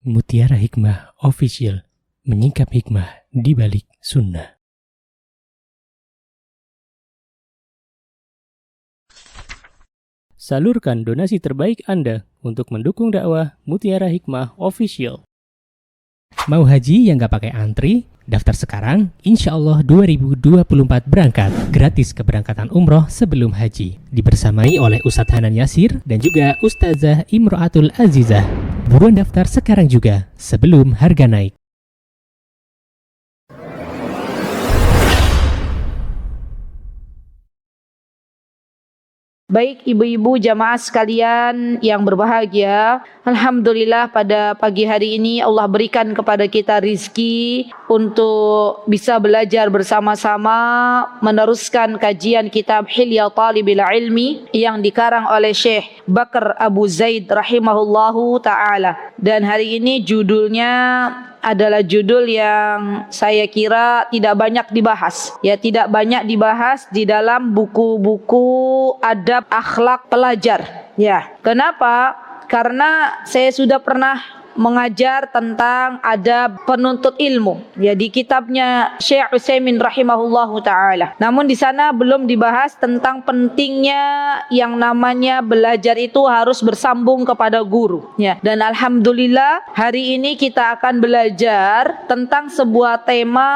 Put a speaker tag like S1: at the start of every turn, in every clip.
S1: Mutiara Hikmah Official, menyingkap hikmah di balik sunnah. Salurkan donasi terbaik Anda untuk mendukung dakwah Mutiara Hikmah Official. Mau haji yang gak pakai antri? Daftar sekarang, insya Allah 2024 berangkat. Gratis keberangkatan umroh sebelum haji. Dibersamai oleh Ustadz Hanan Yasir dan juga Ustazah Imro'atul Azizah. Buruan daftar sekarang juga, sebelum harga naik.
S2: Baik ibu-ibu jamaah sekalian yang berbahagia, alhamdulillah pada pagi hari ini Allah berikan kepada kita rizki untuk bisa belajar bersama-sama meneruskan kajian kitab Hilya Talibil Ilmi yang dikarang oleh Syekh Bakar Abu Zaid rahimahullahu ta'ala. Dan hari ini judulnya adalah judul yang saya kira tidak banyak dibahas. Ya, tidak banyak dibahas di dalam buku-buku adab akhlak pelajar. Ya, kenapa? Karena saya sudah pernah mengajar tentang adab penuntut ilmu, ya, di kitabnya Syekh Utsaimin rahimahullahu taala. Namun di sana belum dibahas tentang pentingnya yang namanya belajar itu harus bersambung kepada guru, ya. Dan alhamdulillah hari ini kita akan belajar tentang sebuah tema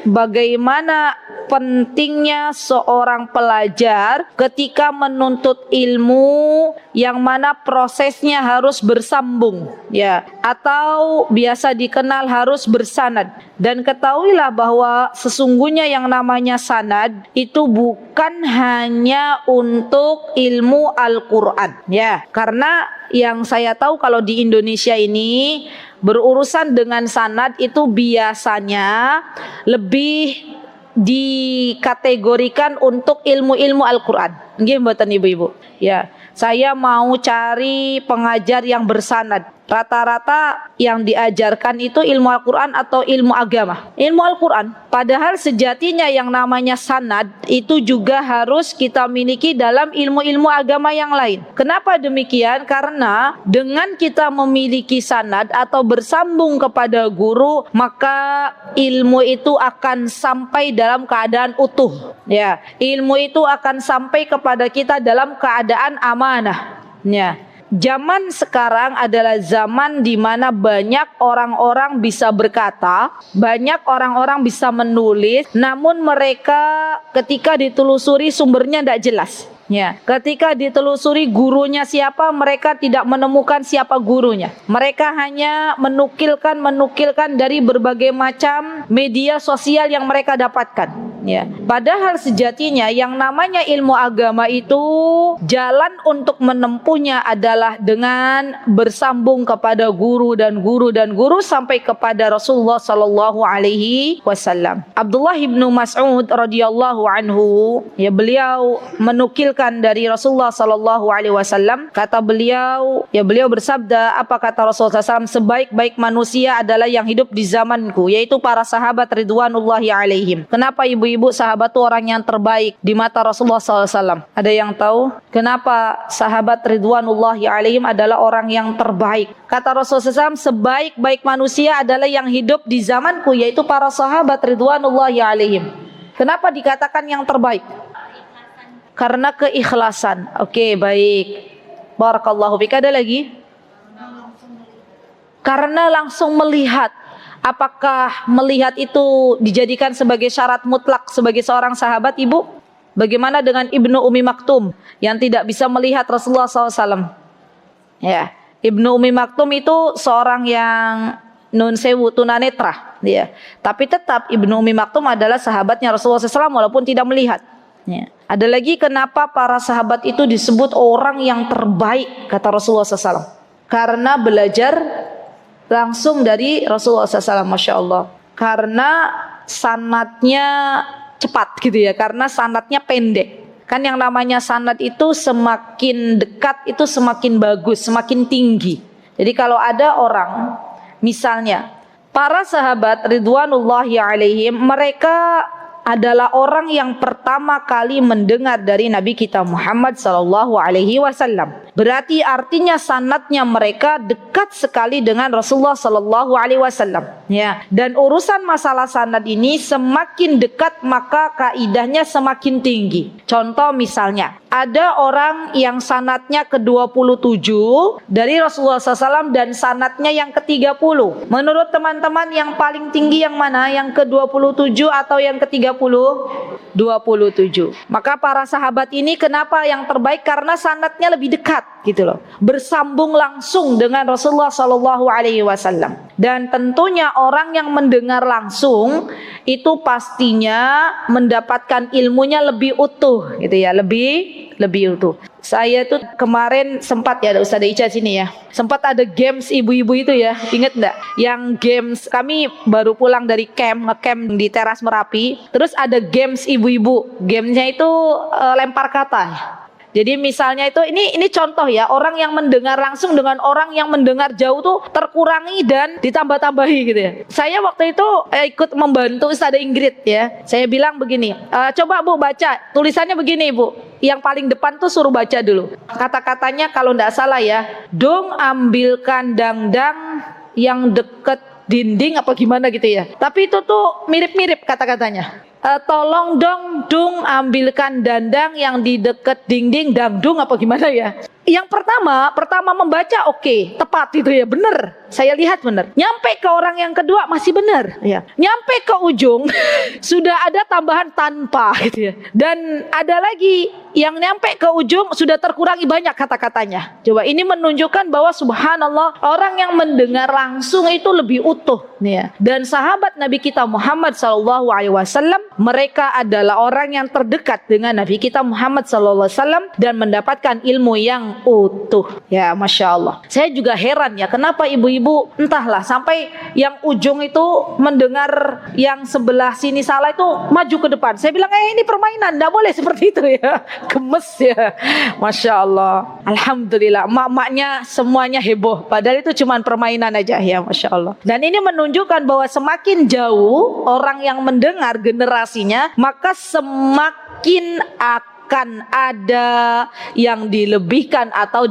S2: bagaimana pentingnya seorang pelajar ketika menuntut ilmu yang mana prosesnya harus bersambung, ya, atau biasa dikenal harus bersanad. Dan ketahuilah bahwa sesungguhnya yang namanya sanad itu bukan hanya untuk ilmu Al-Quran, ya, karena yang saya tahu kalau di Indonesia ini berurusan dengan sanad itu biasanya lebih dikategorikan untuk ilmu-ilmu Al-Quran. Nggih mboten ibu-ibu? Ya, saya mau cari pengajar yang bersanad. Rata-rata yang diajarkan itu ilmu Al-Quran atau ilmu agama? Ilmu Al-Quran. Padahal sejatinya yang namanya sanad itu juga harus kita miliki dalam ilmu-ilmu agama yang lain. Kenapa demikian? Karena dengan kita memiliki sanad atau bersambung kepada guru, maka ilmu itu akan sampai dalam keadaan utuh. Ya, ilmu itu akan sampai kepada kita dalam keadaan amanah. Ya. Zaman sekarang adalah zaman di mana banyak orang-orang bisa berkata, banyak orang-orang bisa menulis, namun mereka ketika ditelusuri sumbernya tidak jelas. Ya, ketika ditelusuri gurunya siapa, mereka tidak menemukan siapa gurunya. Mereka hanya menukilkan dari berbagai macam media sosial yang mereka dapatkan. Ya, padahal sejatinya yang namanya ilmu agama itu jalan untuk menempuhnya adalah dengan bersambung kepada guru dan guru sampai kepada Rasulullah sallallahu alaihi wasallam. Abdullah ibnu Mas'ud radhiyallahu anhu, ya, beliau menukilkan dari Rasulullah sallallahu alaihi wasallam, kata beliau, ya, beliau bersabda, apa kata Rasulullah SAW, sebaik-baik manusia adalah yang hidup di zamanku, yaitu para sahabat ridwanullahi alaihim. Kenapa ibu-ibu sahabat itu orang yang terbaik di mata Rasulullah SAW? Ada yang tahu kenapa sahabat ridwanullahi alaihim adalah orang yang terbaik? Kata Rasulullah SAW, sebaik-baik manusia adalah yang hidup di zamanku, yaitu para sahabat ridwanullahi alaihim. Kenapa dikatakan yang terbaik? Karena keikhlasan. Oke, baik. Barakallahu fik. Ada lagi? Karena langsung melihat. Apakah melihat itu dijadikan sebagai syarat mutlak sebagai seorang sahabat, ibu? Bagaimana dengan Ibnu Umi Maktum yang tidak bisa melihat Rasulullah SAW? Ya, Ibnu Umi Maktum itu seorang yang nun sewu, tunanetra, ya. Tapi tetap Ibnu Umi Maktum adalah sahabatnya Rasulullah SAW walaupun tidak melihat. Ya. Ada lagi kenapa para sahabat itu disebut orang yang terbaik, kata Rasulullah SAW? Karena belajar langsung dari Rasulullah SAW, Masya Allah. Karena sanadnya cepat gitu ya, karena sanadnya pendek. Kan yang namanya sanad itu semakin dekat itu semakin bagus, semakin tinggi. Jadi kalau ada orang, misalnya para sahabat ridwanullahi alaihim, mereka adalah orang yang pertama kali mendengar dari Nabi kita Muhammad sallallahu alaihi wasallam. Berarti artinya sanadnya mereka dekat sekali dengan Rasulullah sallallahu alaihi wasallam. Ya, dan urusan masalah sanad ini semakin dekat maka kaidahnya semakin tinggi. Contoh misalnya, ada orang yang sanadnya ke-27 dari Rasulullah SAW dan sanadnya yang ke-30. Menurut teman-teman yang paling tinggi yang mana? Yang ke-27 atau yang ke-30? 27. Maka para sahabat ini kenapa yang terbaik? Karena sanadnya lebih dekat gitu loh. Bersambung langsung dengan Rasulullah SAW. Dan tentunya orang yang mendengar langsung itu pastinya mendapatkan ilmunya lebih utuh gitu ya, lebih utuh. Saya tuh kemarin sempat ya, ada Ustazah Ica sini ya, sempat ada games ibu-ibu itu ya, inget enggak? Yang games, kami baru pulang dari ngecamp di teras Merapi, terus ada games ibu-ibu. Gamesnya itu lempar kata. Jadi misalnya itu ini contoh ya, orang yang mendengar langsung dengan orang yang mendengar jauh tuh terkurangi dan ditambah-tambahi gitu ya. Saya waktu itu ikut membantu Ustazah Ingrid ya. Saya bilang begini, coba Bu baca, tulisannya begini Bu. Yang paling depan tuh suruh baca dulu. Kata-katanya kalau enggak salah ya, dong ambilkan dangdang yang deket dinding apa gimana gitu ya. Tapi itu tuh mirip-mirip kata-katanya. Tolong dong dung ambilkan dandang yang di deket dinding dangdung apa gimana ya. Yang pertama membaca oke, tepat itu ya, bener. Saya lihat bener. Nyampe ke orang yang kedua masih bener ya. Nyampe ke ujung sudah ada tambahan tanpa gitu ya. Dan ada lagi yang nyampe ke ujung sudah terkurangi banyak kata-katanya. Coba ini menunjukkan bahwa subhanallah, orang yang mendengar langsung itu lebih utuh ya. Dan sahabat Nabi kita Muhammad SAW, mereka adalah orang yang terdekat dengan Nabi kita Muhammad SAW dan mendapatkan ilmu yang utuh ya, Masya Allah. Saya juga heran ya, kenapa ibu-ibu entahlah sampai yang ujung itu mendengar yang sebelah sini salah itu maju ke depan. Saya bilang ini permainan, tidak boleh seperti itu ya. Gemes ya, Masya Allah. Alhamdulillah mak-maknya semuanya heboh, padahal itu cuma permainan aja ya, Masya Allah. Dan ini menunjukkan bahwa semakin jauh orang yang mendengar generasinya, maka semakin akan ada yang dilebihkan atau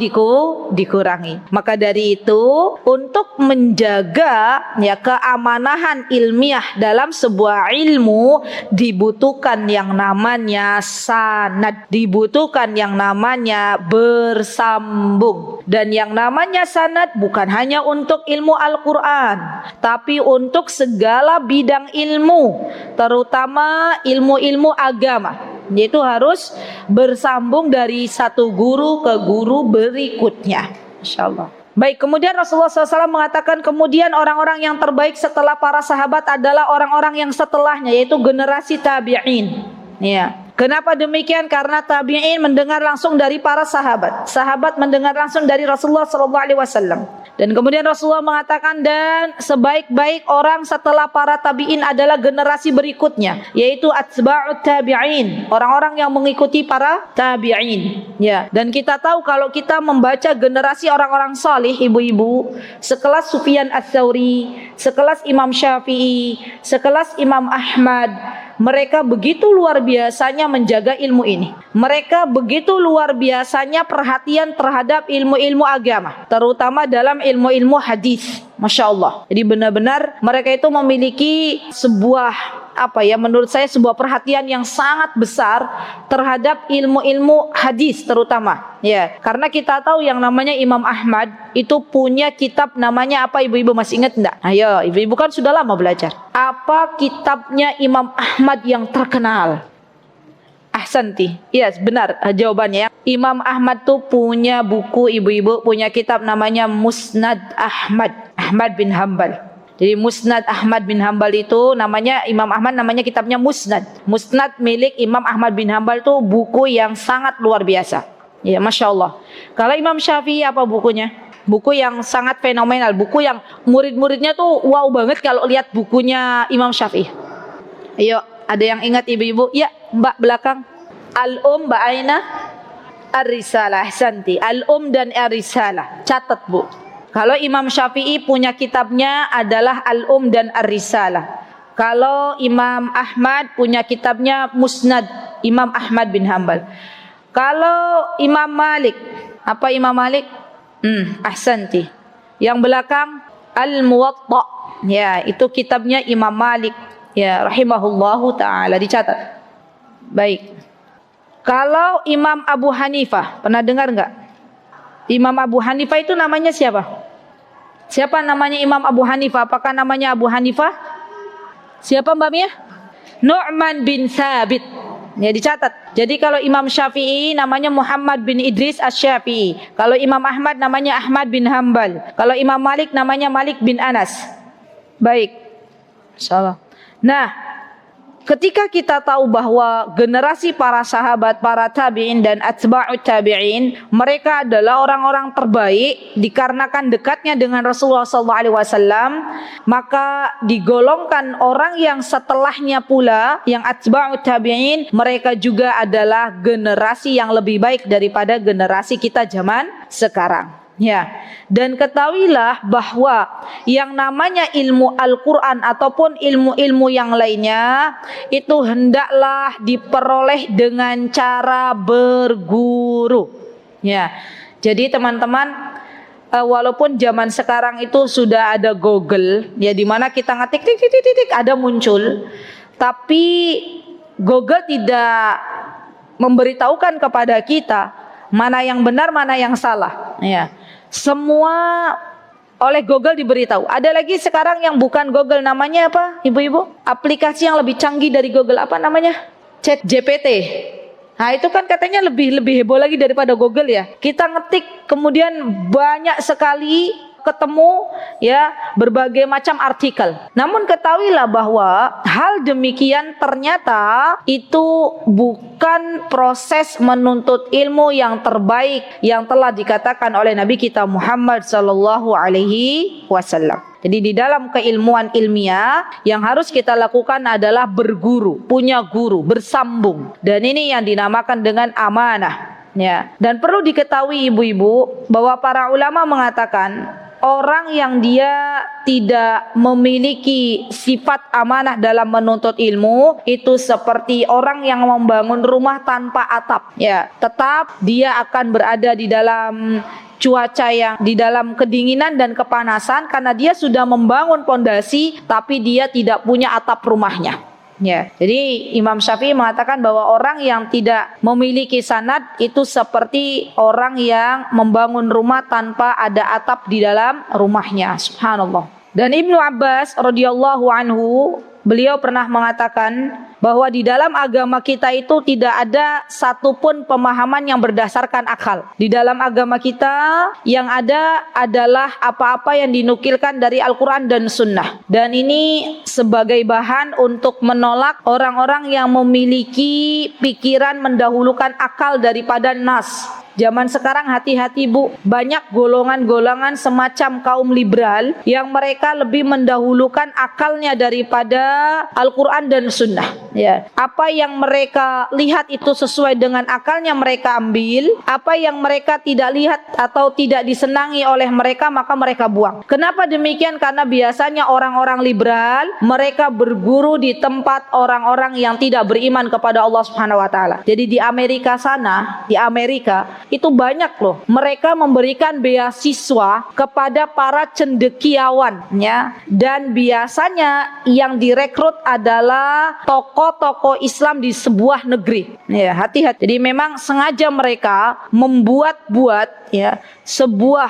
S2: dikurangi. Maka dari itu, untuk menjaga ya keamanahan ilmiah dalam sebuah ilmu dibutuhkan yang namanya sanad, dibutuhkan yang namanya bersambung. Dan yang namanya sanad bukan hanya untuk ilmu Al-Quran, tapi untuk segala bidang ilmu, terutama ilmu-ilmu agama. Yaitu harus bersambung dari satu guru ke guru berikutnya. Masya Allah. Baik, kemudian Rasulullah SAW mengatakan kemudian orang-orang yang terbaik setelah para sahabat adalah orang-orang yang setelahnya, yaitu generasi tabi'in. Ya. Kenapa demikian? Karena tabi'in mendengar langsung dari para sahabat. Sahabat mendengar langsung dari Rasulullah SAW. Dan kemudian Rasulullah mengatakan, dan sebaik-baik orang setelah para tabi'in adalah generasi berikutnya, yaitu atba'ut tabi'in, orang-orang yang mengikuti para tabi'in. Ya, dan kita tahu kalau kita membaca generasi orang-orang salih, ibu-ibu, sekelas Sufyan Ats-Tsauri, sekelas Imam Syafi'i, sekelas Imam Ahmad, mereka begitu luar biasanya menjaga ilmu ini. Mereka begitu luar biasanya perhatian terhadap ilmu-ilmu agama, terutama dalam ilmu-ilmu hadis. Masya Allah. Jadi benar-benar mereka itu memiliki sebuah menurut saya sebuah perhatian yang sangat besar terhadap ilmu-ilmu hadis terutama. Ya, karena kita tahu yang namanya Imam Ahmad itu punya kitab namanya apa, ibu-ibu masih ingat enggak? Ayo, ibu-ibu kan sudah lama belajar. Apa kitabnya Imam Ahmad yang terkenal? Ahsanti. Iya, benar jawabannya. Imam Ahmad tuh punya buku, ibu-ibu, punya kitab namanya Musnad Ahmad bin Hambal. Jadi Musnad Ahmad bin Hambal itu namanya, Imam Ahmad namanya kitabnya Musnad. Musnad milik Imam Ahmad bin Hambal itu buku yang sangat luar biasa. Ya, Masya Allah. Kalau Imam Syafi'i apa bukunya? Buku yang sangat fenomenal. Buku yang murid-muridnya tuh wow banget kalau lihat bukunya Imam Syafi'i. Ayo, ada yang ingat ibu-ibu? Ya, Mbak belakang. Al-Um, Mbak Aina. Ar-Risalah, Santi. Al-Um dan Ar-Risalah. Catat, Bu. Kalau Imam Syafi'i punya kitabnya adalah Al-Um dan Ar-Risalah. Kalau Imam Ahmad punya kitabnya Musnad Imam Ahmad bin Hanbal. Kalau Imam Malik, apa Imam Malik? Ahsanti. Yang belakang Al-Muwatta. Ya, itu kitabnya Imam Malik. Ya, rahimahullahu taala, dicatat. Baik. Kalau Imam Abu Hanifah, pernah dengar enggak? Imam Abu Hanifah itu namanya siapa? Siapa namanya Imam Abu Hanifah? Apakah namanya Abu Hanifah? Siapa Mbak Mia? Nu'man bin Thabit. Ya, dicatat. Jadi kalau Imam Syafi'i namanya Muhammad bin Idris Asy-Syafi'i. Kalau Imam Ahmad namanya Ahmad bin Hanbal. Kalau Imam Malik namanya Malik bin Anas. Baik. Insyaallah. Nah, ketika kita tahu bahwa generasi para sahabat, para tabi'in dan atba'ut tabi'in, mereka adalah orang-orang terbaik dikarenakan dekatnya dengan Rasulullah SAW, maka digolongkan orang yang setelahnya pula, yang atba'ut tabi'in, mereka juga adalah generasi yang lebih baik daripada generasi kita zaman sekarang. Ya, dan ketahuilah bahwa yang namanya ilmu Al-Quran ataupun ilmu-ilmu yang lainnya itu hendaklah diperoleh dengan cara berguru. Ya, jadi teman-teman, walaupun zaman sekarang itu sudah ada Google, ya, di mana kita ngetik titik ada muncul, tapi Google tidak memberitahukan kepada kita mana yang benar, mana yang salah. Ya. Semua oleh Google diberitahu. Ada lagi sekarang yang bukan Google, namanya apa, ibu-ibu? Aplikasi yang lebih canggih dari Google, apa namanya? ChatGPT. Nah, itu kan katanya lebih heboh lagi daripada Google ya. Kita ngetik kemudian banyak sekali ketemu ya berbagai macam artikel. Namun ketahuilah bahwa hal demikian ternyata itu bukan proses menuntut ilmu yang terbaik yang telah dikatakan oleh Nabi kita Muhammad sallallahu alaihi wasallam. Jadi di dalam keilmuan ilmiah yang harus kita lakukan adalah berguru, punya guru, bersambung. Dan ini yang dinamakan dengan amanah. Ya. Dan perlu diketahui ibu-ibu bahwa para ulama mengatakan orang yang dia tidak memiliki sifat amanah dalam menuntut ilmu itu seperti orang yang membangun rumah tanpa atap. Ya, tetap dia akan berada di dalam cuaca yang di dalam kedinginan dan kepanasan karena dia sudah membangun pondasi tapi dia tidak punya atap rumahnya. Ya, jadi Imam Syafi'i mengatakan bahwa orang yang tidak memiliki sanad itu seperti orang yang membangun rumah tanpa ada atap di dalam rumahnya. Subhanallah. Dan Ibnu Abbas radhiyallahu anhu, beliau pernah mengatakan bahwa di dalam agama kita itu tidak ada satupun pemahaman yang berdasarkan akal. Di dalam agama kita yang ada adalah apa-apa yang dinukilkan dari Al-Quran dan Sunnah. Dan ini sebagai bahan untuk menolak orang-orang yang memiliki pikiran mendahulukan akal daripada nas. Zaman sekarang hati-hati bu, banyak golongan-golongan semacam kaum liberal yang mereka lebih mendahulukan akalnya daripada Al-Quran dan Sunnah. Ya, apa yang mereka lihat itu sesuai dengan akalnya mereka ambil, apa yang mereka tidak lihat atau tidak disenangi oleh mereka maka mereka buang. Kenapa demikian? Karena biasanya orang-orang liberal mereka berguru di tempat orang-orang yang tidak beriman kepada Allah Subhanahu wa taala. Jadi di Amerika sana, di Amerika itu banyak loh mereka memberikan beasiswa kepada para cendekiawan ya, dan biasanya yang direkrut adalah tokoh-tokoh Islam di sebuah negeri. Ya, hati-hati. Jadi memang sengaja mereka membuat-buat ya sebuah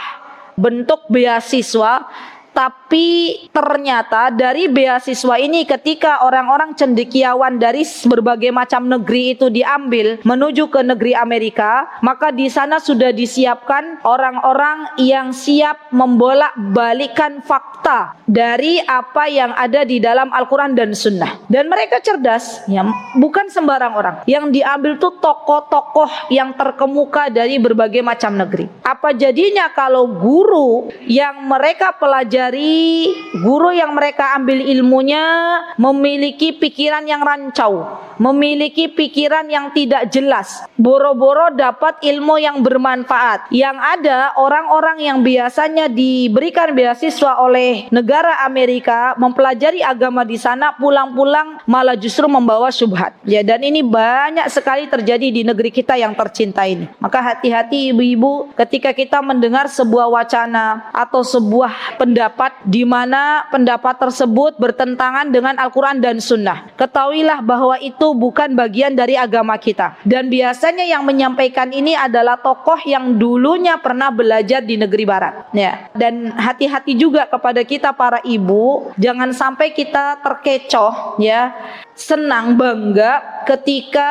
S2: bentuk beasiswa, tapi ternyata dari beasiswa ini ketika orang-orang cendekiawan dari berbagai macam negeri itu diambil menuju ke negeri Amerika, maka di sana sudah disiapkan orang-orang yang siap membolak-balikan fakta dari apa yang ada di dalam Al-Quran dan Sunnah. Dan mereka cerdas, ya, bukan sembarang orang. Yang diambil tuh tokoh-tokoh yang terkemuka dari berbagai macam negeri. Apa jadinya kalau guru yang mereka pelajari guru yang mereka ambil ilmunya memiliki pikiran yang rancau, memiliki pikiran yang tidak jelas, boro-boro dapat ilmu yang bermanfaat. Yang ada orang-orang yang biasanya diberikan beasiswa oleh negara Amerika mempelajari agama di sana, pulang-pulang malah justru membawa syubhat. Ya, dan ini banyak sekali terjadi di negeri kita yang tercinta ini. Maka hati-hati ibu-ibu ketika kita mendengar sebuah wacana atau sebuah pendapat di mana pendapat tersebut bertentangan dengan Al-Quran dan Sunnah. Ketahuilah bahwa itu bukan bagian dari agama kita. Dan biasanya yang menyampaikan ini adalah tokoh yang dulunya pernah belajar di negeri barat. Ya. Dan hati-hati juga kepada kita para ibu, jangan sampai kita terkecoh, ya, senang bangga ketika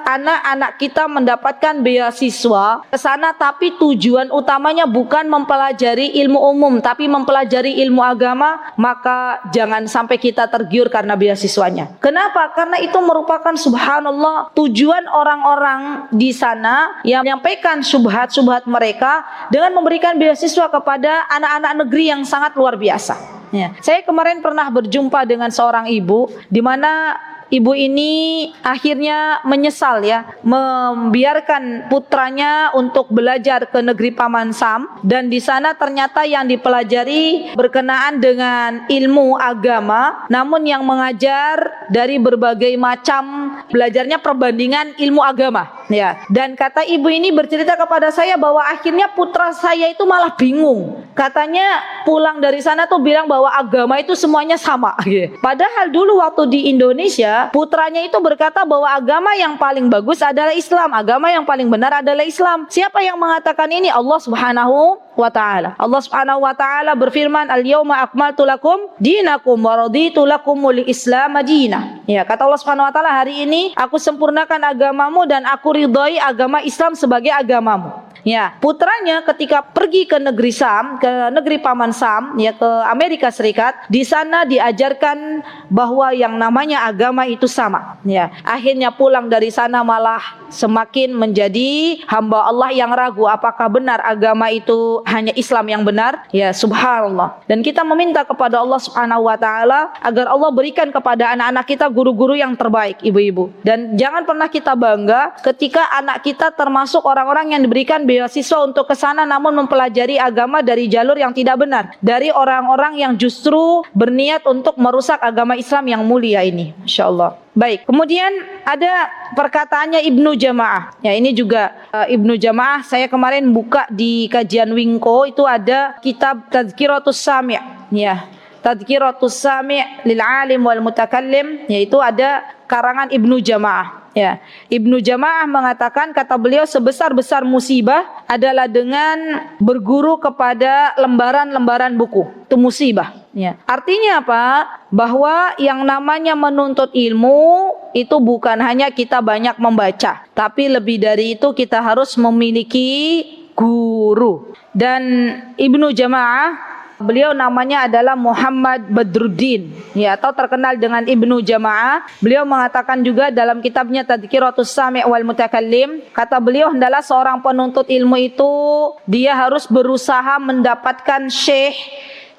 S2: anak-anak kita mendapatkan beasiswa ke sana, tapi tujuan utamanya bukan mempelajari ilmu umum tapi mempelajari ilmu agama. Maka jangan sampai kita tergiur karena beasiswanya. Kenapa? Karena itu merupakan subhanallah tujuan orang-orang di sana yang menyampaikan syubhat-syubhat mereka dengan memberikan beasiswa kepada anak-anak negeri yang sangat luar biasa. Ya. Saya kemarin pernah berjumpa dengan seorang ibu di mana ibu ini akhirnya menyesal, ya, membiarkan putranya untuk belajar ke negeri Paman Sam, dan di sana ternyata yang dipelajari berkenaan dengan ilmu agama, namun yang mengajar dari berbagai macam, belajarnya perbandingan ilmu agama, ya. Dan kata ibu ini bercerita kepada saya bahwa akhirnya putra saya itu malah bingung. Katanya pulang dari sana tuh bilang bahwa agama itu semuanya sama. Padahal dulu waktu di Indonesia putranya itu berkata bahwa agama yang paling bagus adalah Islam, agama yang paling benar adalah Islam. Siapa yang mengatakan ini? Allah Subhanahu wa ta'ala. Allah Subhanahu wa ta'ala berfirman, "Al-yauma akmaltu lakum dinakum wa raditu lakumul Islam madina." Ya, kata Allah Subhanahu wa ta'ala, hari ini aku sempurnakan agamamu dan aku ridhoi agama Islam sebagai agamamu. Ya, putranya ketika pergi ke negeri Sam, ke negeri Paman Sam, ya, ke Amerika Serikat, di sana diajarkan bahwa yang namanya agama itu sama. Ya, akhirnya pulang dari sana malah semakin menjadi hamba Allah yang ragu apakah benar agama itu hanya Islam yang benar. Ya, subhanallah. Dan kita meminta kepada Allah Subhanahu wa taala agar Allah berikan kepada anak-anak kita guru-guru yang terbaik, ibu-ibu. Dan jangan pernah kita bangga ketika anak kita termasuk orang-orang yang diberikan beasiswa untuk ke sana namun mempelajari agama dari jalur yang tidak benar, dari orang-orang yang justru berniat untuk merusak agama Islam yang mulia ini. Insyaallah. Baik, kemudian ada perkataannya Ibnu Jamaah. Ya, ini juga Ibnu Jamaah, saya kemarin buka di kajian Wingko, itu ada kitab Tadhkiratus Sami', ya. Tadhkiratus Sami' lil alim wal mutakallim, yaitu ada karangan Ibnu Jamaah. Ya, Ibnu Jamaah mengatakan, kata beliau, sebesar-besar musibah adalah dengan berguru kepada lembaran-lembaran buku. Itu musibah. Ya. Artinya apa? Bahwa yang namanya menuntut ilmu itu bukan hanya kita banyak membaca, tapi lebih dari itu kita harus memiliki guru. Dan Ibnu Jamaah, beliau namanya adalah Muhammad Badruddin, ya, atau terkenal dengan Ibnu Jamaah. Beliau mengatakan juga dalam kitabnya Tadhkiratus Sami' wal Mutakallim, kata beliau, hendaklah seorang penuntut ilmu itu dia harus berusaha mendapatkan syekh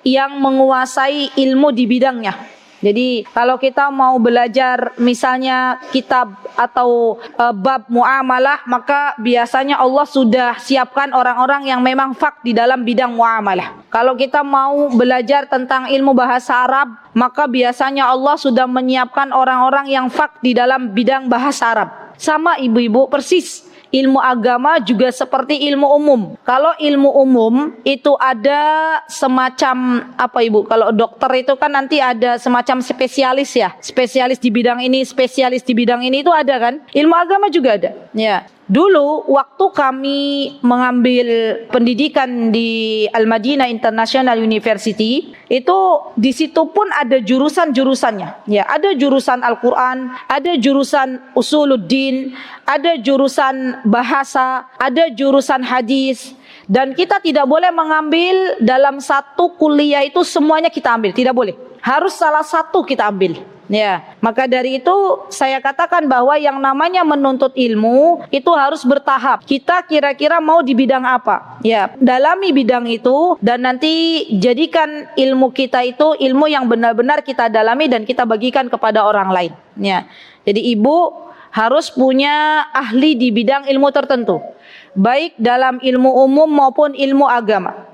S2: yang menguasai ilmu di bidangnya. Jadi kalau kita mau belajar misalnya kitab atau bab muamalah, maka biasanya Allah sudah siapkan orang-orang yang memang faq di dalam bidang muamalah. Kalau kita mau belajar tentang ilmu bahasa Arab, maka biasanya Allah sudah menyiapkan orang-orang yang faq di dalam bidang bahasa Arab. Sama ibu-ibu, persis. Ilmu agama juga seperti ilmu umum. Kalau ilmu umum itu ada semacam apa ibu? Kalau dokter itu kan nanti ada semacam spesialis, ya. Spesialis di bidang ini, spesialis di bidang ini, itu ada kan? Ilmu agama juga ada. Ya. Dulu waktu kami mengambil pendidikan di Al-Madinah International University, itu di situ pun ada jurusan-jurusannya. Ya, ada jurusan Al-Quran, ada jurusan Usuluddin, ada jurusan bahasa, ada jurusan hadis. Dan kita tidak boleh mengambil dalam satu kuliah itu semuanya kita ambil, tidak boleh. Harus salah satu kita ambil. Ya, maka dari itu saya katakan bahwa yang namanya menuntut ilmu itu harus bertahap. Kita kira-kira mau di bidang apa? Ya, dalami bidang itu dan nanti jadikan ilmu kita itu ilmu yang benar-benar kita dalami dan kita bagikan kepada orang lain. Ya. Jadi ibu harus punya ahli di bidang ilmu tertentu, baik dalam ilmu umum maupun ilmu agama.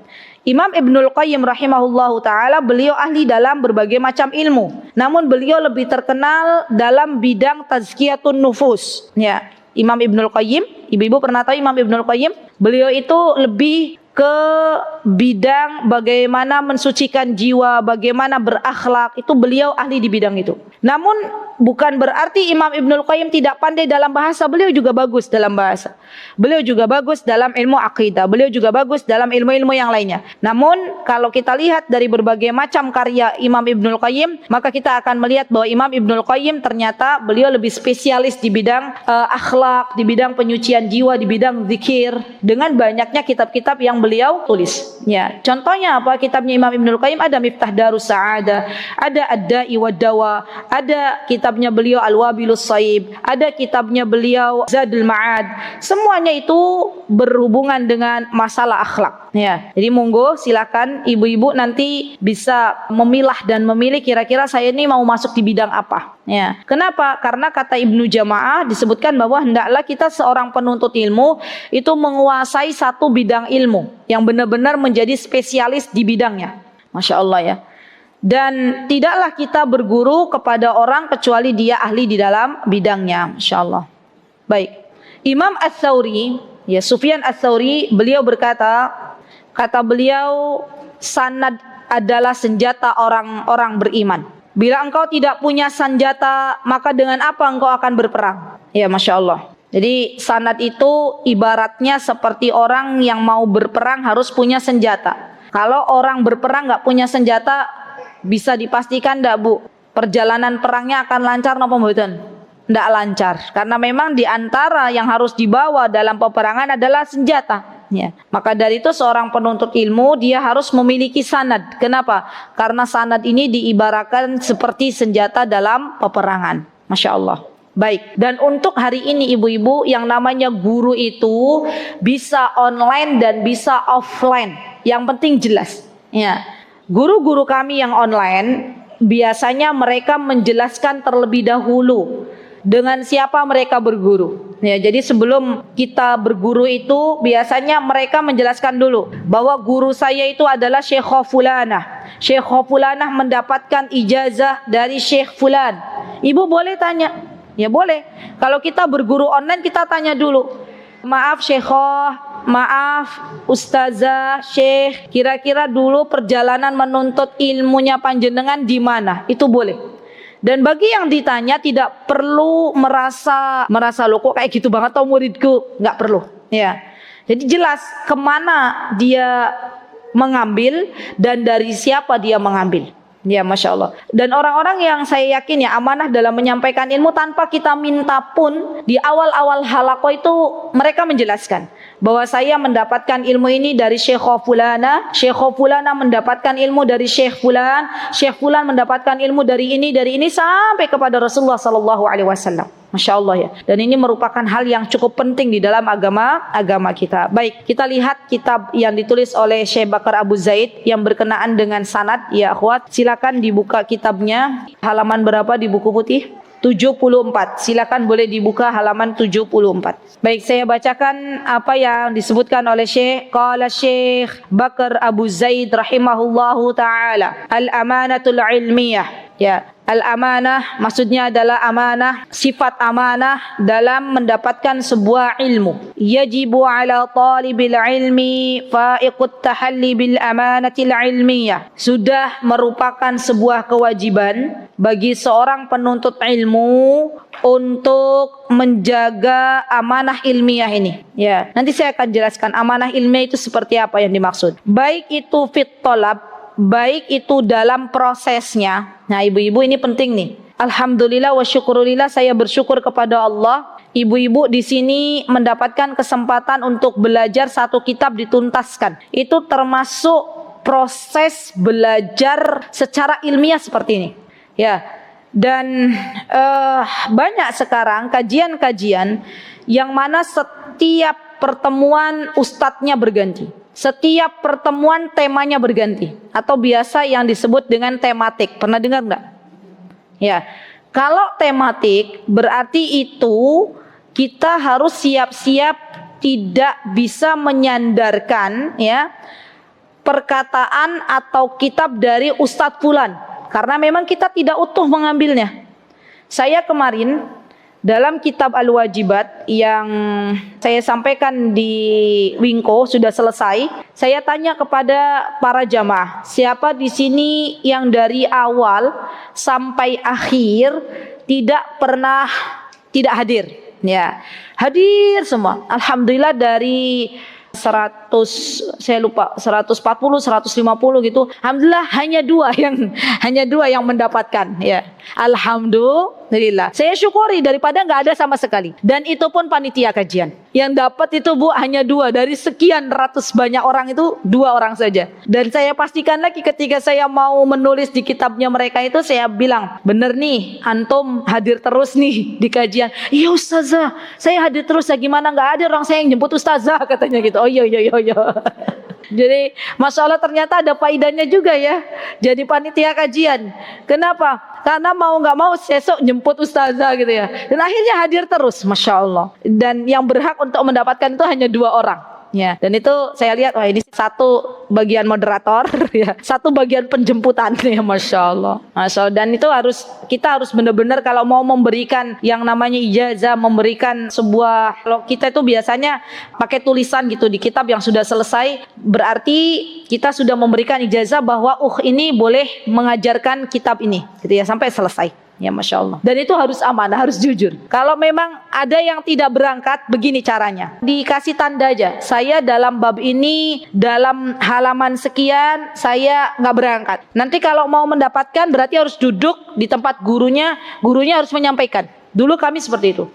S2: Imam Ibnul Qayyim rahimahullahu ta'ala, beliau ahli dalam berbagai macam ilmu. Namun beliau lebih terkenal dalam bidang tazkiyatun nufus. Ya, Imam Ibnul Qayyim, ibu-ibu pernah tahu Imam Ibnul Qayyim? Beliau itu lebih ke bidang bagaimana mensucikan jiwa, bagaimana berakhlak, itu beliau ahli di bidang itu. Namun bukan berarti Imam Ibnul Qayyim tidak pandai dalam bahasa, beliau juga bagus dalam bahasa. Beliau juga bagus dalam ilmu akidah, beliau juga bagus dalam ilmu-ilmu yang lainnya. Namun kalau kita lihat dari berbagai macam karya Imam Ibnul Qayyim, maka kita akan melihat bahwa Imam Ibnul Qayyim ternyata beliau lebih spesialis di bidang akhlak, di bidang penyucian jiwa, di bidang zikir, dengan banyaknya kitab-kitab yang beliau tulis. Ya, contohnya apa? Kitabnya Imam Ibnul Qayyim ada Miftah Darus Sa'adah, ada Ad-Da'i wad Dawa, ada kitabnya beliau Al-Wabilus Shaib, ada kitabnya beliau Zadul Ma'ad. Semuanya itu berhubungan dengan masalah akhlak. Ya, jadi monggo silakan ibu-ibu nanti bisa memilah dan memilih kira-kira saya ini mau masuk di bidang apa. Ya, kenapa? Karena kata Ibnu Jamaah disebutkan bahwa hendaklah kita seorang penuntut ilmu itu menguasai satu bidang ilmu yang benar-benar menjadi spesialis di bidangnya. Masya Allah ya. Dan tidaklah kita berguru kepada orang kecuali dia ahli di dalam bidangnya. Masya Allah. Baik. Imam Ats-Tsauri, ya Sufyan Ats-Tsauri, beliau berkata, kata beliau, sanad adalah senjata orang-orang beriman. Bila engkau tidak punya senjata, maka dengan apa engkau akan berperang? Ya, Masya Allah. Jadi sanad itu ibaratnya seperti orang yang mau berperang harus punya senjata. Kalau orang berperang nggak punya senjata, bisa dipastikan enggak Bu, perjalanan perangnya akan lancar napa mboten? Enggak lancar, karena memang di antara yang harus dibawa dalam peperangan adalah senjata. Ya. Maka dari itu seorang penuntut ilmu dia harus memiliki sanad. Kenapa? Karena sanad ini diibaratkan seperti senjata dalam peperangan. Masya Allah. Baik, dan untuk hari ini ibu-ibu, yang namanya guru itu bisa online dan bisa offline. Yang penting jelas. Ya. Guru-guru kami yang online biasanya mereka menjelaskan terlebih dahulu dengan siapa mereka berguru. Ya, jadi sebelum kita berguru itu biasanya mereka menjelaskan dulu bahwa guru saya itu adalah Syekh Fulanah. Syekh Fulanah mendapatkan ijazah dari Syekh Fulan. Ibu boleh tanya? Ya boleh. Kalau kita berguru online kita tanya dulu. Maaf Syekhah, maaf Ustazah, Syekh, kira-kira dulu perjalanan menuntut ilmunya panjenengan di mana? Itu boleh. Dan bagi yang ditanya tidak perlu merasa loh kok kayak gitu banget tau muridku, nggak perlu. Ya, jadi jelas kemana dia mengambil dan dari siapa dia mengambil. Ya, Masya Allah. Dan orang-orang yang saya yakin ya amanah dalam menyampaikan ilmu tanpa kita minta pun, di awal-awal halaqah itu mereka menjelaskan bahwa saya mendapatkan ilmu ini dari Syekh Fulana, Syekh Fulana mendapatkan ilmu dari Syekh Fulan, Syekh Fulan mendapatkan ilmu dari ini sampai kepada Rasulullah sallallahu alaihi wasallam. Masya Allah ya. Dan ini merupakan hal yang cukup penting di dalam agama kita. Baik, kita lihat kitab yang ditulis oleh Syekh Bakar Abu Zaid yang berkenaan dengan sanad. Ya akhwat, silakan dibuka kitabnya. Halaman berapa di buku putih? 74. Silakan boleh dibuka halaman 74. Baik, saya bacakan apa yang disebutkan oleh Syekh. Qala Syekh Bakar Abu Zaid rahimahullahu taala, al-amanatul ilmiyah. Ya, al-amanah maksudnya adalah amanah, sifat amanah dalam mendapatkan sebuah ilmu. Yajibu ala talibil ilmi fa'iqut tahalli bil amanatil ilmiyah. Sudah merupakan sebuah kewajiban bagi seorang penuntut ilmu untuk menjaga amanah ilmiah ini. Ya, nanti saya akan jelaskan amanah ilmiah itu seperti apa yang dimaksud. Baik itu fit tolab, baik itu dalam prosesnya. Nah ibu-ibu ini penting nih. Alhamdulillah wa syukurillah, saya bersyukur kepada Allah. Ibu-ibu di sini mendapatkan kesempatan untuk belajar satu kitab dituntaskan. Itu termasuk proses belajar secara ilmiah seperti ini. Ya, Dan banyak sekarang kajian-kajian yang mana setiap pertemuan ustadznya berganti, setiap pertemuan temanya berganti, atau biasa yang disebut dengan tematik. Pernah dengar nggak? Ya, kalau tematik berarti itu kita harus siap-siap tidak bisa menyandarkan ya perkataan atau kitab dari Ustadz Fulan, karena memang kita tidak utuh mengambilnya. Saya kemarin dalam kitab Al-Wajibat yang saya sampaikan di Wingko sudah selesai, saya tanya kepada para jamaah, siapa di sini yang dari awal sampai akhir tidak pernah tidak hadir? Ya, hadir semua. Alhamdulillah dari 100, saya lupa 140 150 gitu. Alhamdulillah hanya dua yang mendapatkan ya. Alhamdulillah. Saya syukuri daripada nggak ada sama sekali. Dan itu pun panitia kajian. Yang dapat itu Bu hanya 2 dari sekian ratus banyak orang, itu 2 orang saja. Dan saya pastikan lagi ketika saya mau menulis di kitabnya mereka itu, saya bilang, bener nih antum hadir terus nih di kajian. Iya ustazah, saya hadir terus ya, gimana nggak ada orang saya yang jemput ustazah, katanya gitu. Oh iya. Jadi Masya Allah ternyata ada faedahnya juga ya jadi panitia kajian. Kenapa? Karena mau nggak mau besok jemput ustazah gitu ya. Dan akhirnya hadir terus, Masya Allah. Dan yang berhak untuk mendapatkan itu hanya 2 orang. Ya, dan itu saya lihat, wah ini satu bagian moderator, ya, satu bagian penjemputan, ya, Masya Allah. Masya Allah. Dan itu kita harus benar-benar kalau mau memberikan yang namanya ijazah, memberikan sebuah, kalau kita itu biasanya pakai tulisan gitu di kitab yang sudah selesai, berarti kita sudah memberikan ijazah bahwa ini boleh mengajarkan kitab ini, gitu ya, sampai selesai. Ya Masya Allah. Dan itu harus amanah, harus jujur. Kalau memang ada yang tidak berangkat, begini caranya. Dikasih tanda aja. Saya dalam bab ini, dalam halaman sekian, saya nggak berangkat. Nanti kalau mau mendapatkan, berarti harus duduk di tempat gurunya. Gurunya harus menyampaikan. Dulu kami seperti itu.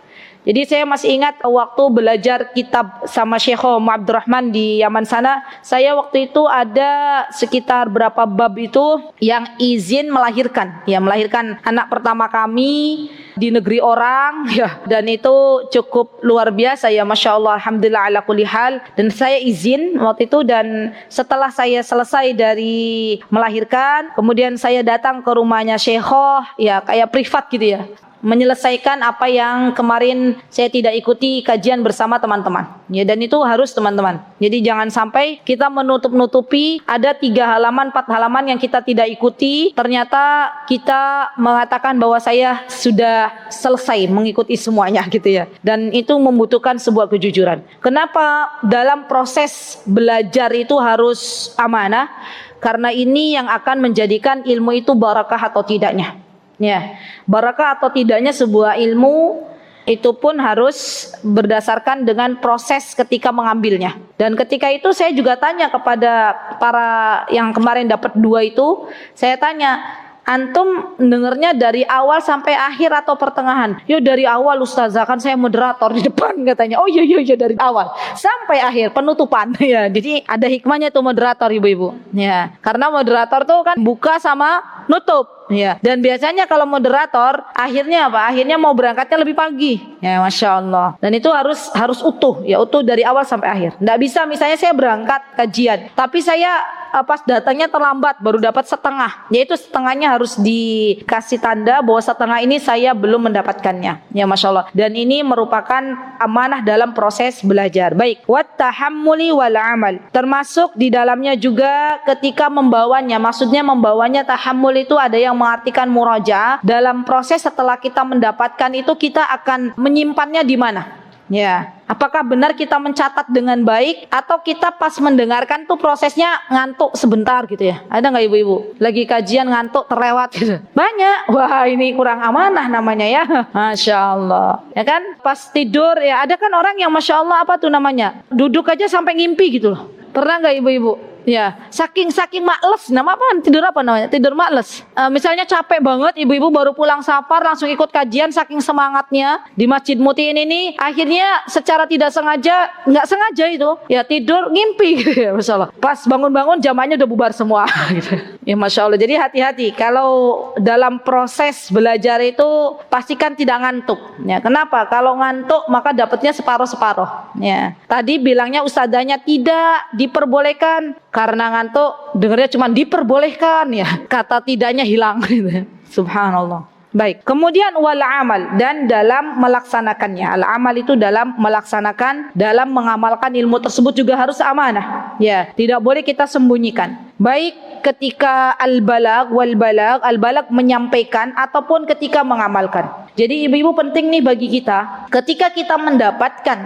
S2: Jadi saya masih ingat waktu belajar kitab sama Syekh Abdurrahman di Yaman sana, saya waktu itu ada sekitar berapa bab itu yang izin melahirkan, ya melahirkan anak pertama kami di negeri orang, ya, dan itu cukup luar biasa ya, Masya Allah, Alhamdulillah ala kulli hal. Dan saya izin waktu itu, dan setelah saya selesai dari melahirkan, kemudian saya datang ke rumahnya Syekh, ya kayak privat gitu ya, menyelesaikan apa yang kemarin saya tidak ikuti kajian bersama teman-teman. Ya, dan itu harus teman-teman. Jadi jangan sampai kita menutup-nutupi ada 3 halaman, 4 halaman yang kita tidak ikuti. Ternyata kita mengatakan bahwa saya sudah selesai mengikuti semuanya gitu ya. Dan itu membutuhkan sebuah kejujuran. Kenapa dalam proses belajar itu harus amanah? Karena ini yang akan menjadikan ilmu itu barakah atau tidaknya. Ya, barakah atau tidaknya sebuah ilmu itu pun harus berdasarkan dengan proses ketika mengambilnya. Dan ketika itu saya juga tanya kepada para yang kemarin dapat 2 itu, saya tanya, antum dengernya dari awal sampai akhir atau pertengahan? Yo dari awal ustazah, kan saya moderator di depan, katanya. Oh iya dari awal sampai akhir penutupan. Ya, jadi ada hikmahnya tuh moderator ibu-ibu. Ya, karena moderator tuh kan buka sama nutup. Ya, dan biasanya kalau moderator akhirnya apa? Akhirnya mau berangkatnya lebih pagi. Ya, Masya Allah. Dan itu harus utuh, ya utuh dari awal sampai akhir. Nggak bisa misalnya saya berangkat kajian, tapi saya pas datangnya terlambat baru dapat setengah. Yaitu setengahnya harus dikasih tanda bahwa setengah ini saya belum mendapatkannya. Ya, Masya Allah. Dan ini merupakan amanah dalam proses belajar. Baik, wat tahammuli wal amal. Termasuk di dalamnya juga ketika membawanya. Maksudnya membawanya, tahammul itu ada yang mengartikan murajaah. Dalam proses setelah kita mendapatkan itu, kita akan menyimpannya di mana? Ya, apakah benar kita mencatat dengan baik, atau kita pas mendengarkan tuh prosesnya ngantuk sebentar gitu ya? Ada nggak ibu-ibu lagi kajian ngantuk terlewat gitu? Banyak. Wah, ini kurang amanah namanya ya. Masya Allah. Ya kan? Pas tidur ya, ada kan orang yang Masya Allah apa tuh namanya, duduk aja sampai ngimpi gitu loh. Pernah nggak ibu-ibu? Ya, saking makles, nama apa? Tidur apa namanya? Tidur makles. Misalnya capek banget, ibu-ibu baru pulang safar langsung ikut kajian, saking semangatnya di Masjid Mutiin ini, akhirnya secara tidak sengaja, nggak sengaja itu, ya tidur ngimpi gitu ya, Masya Allah. Pas bangun-bangun jamaahnya udah bubar semua. Gitu. Ya Masya Allah. Jadi hati-hati kalau dalam proses belajar itu pastikan tidak ngantuk. Ya, kenapa? Kalau ngantuk maka dapatnya separuh-separuh. Ya. Tadi bilangnya ustadzanya tidak diperbolehkan, karena ngantuk dengarnya cuma diperbolehkan ya. Kata tidaknya hilang gitu. Subhanallah. Baik, kemudian wal amal, dan dalam melaksanakannya. Al amal itu dalam melaksanakan, dalam mengamalkan ilmu tersebut juga harus amanah. Ya, tidak boleh kita sembunyikan. Baik ketika al-balag wal balag, al-balag menyampaikan ataupun ketika mengamalkan. Jadi ibu-ibu penting nih bagi kita, ketika kita mendapatkan